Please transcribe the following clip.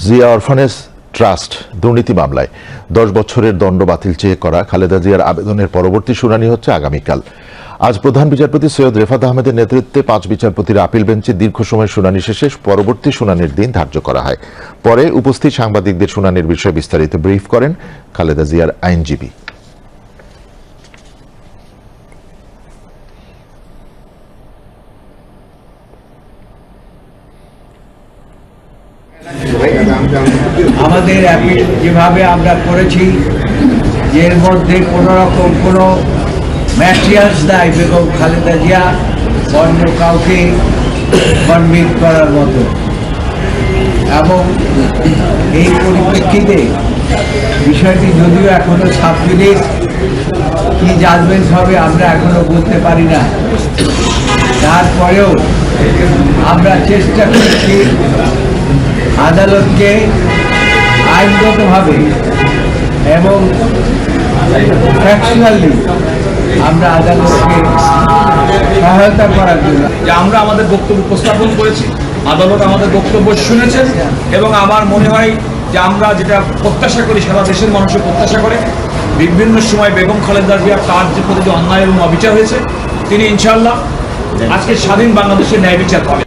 Zia orphanage trust দুর্নীতি মামলায় 10 বছরের দণ্ড বাতিল চেয়ে করা খালেদা জিয়ার আবেদনের পরবর্তী শুনানি হচ্ছে আগামীকাল। আজ প্রধান বিচারপতি সৈয়দ রেফাত আহমেদের নেতৃত্বে 5 বিচারপতির আপিল বেঞ্চে দীর্ঘ সময় শুনানি শেষে পরবর্তী শুনানির দিন ধার্য করা হয়। পরে উপস্থিত সাংবাদিকদের শুনানির বিষয়ে বিস্তারিত ব্রিফ করেন খালেদা জিয়ার আইনজীবী। আমাদের অ্যাপিল যেভাবে আমরা করেছি, এর মধ্যে কোনো রকম কোনো ম্যাটেরিয়ালস নাই বেগম খালেদা জিয়া অন্য কাউকে কনভিক্ট করার মতো, এবং এই পরিপ্রেক্ষিতে বিষয়টি যদিও এখনো সাবজুডিস কি জাজমেন্ট হবে আমরা এখনো বুঝতে পারি না, তারপরেও আমরা চেষ্টা করছি আদালতকে আইনগতভাবে এবং ফ্যাকচুয়ালি আমরা আদালতকে সহায়তা করার জন্য যে আমরা আমাদের বক্তব্য উপস্থাপন করেছি, আদালত আমাদের বক্তব্য শুনেছেন, এবং আমার মনে হয় যে আমরা যেটা প্রত্যাশা করি, সারা দেশের মানুষের প্রত্যাশা করে, বিভিন্ন সময় বেগম খালেদা জিয়া তার যে প্রতি অন্যায় এবং অবিচার হয়েছে, তিনি ইনশাআল্লাহ আজকে স্বাধীন বাংলাদেশের ন্যায় বিচার পাবেন।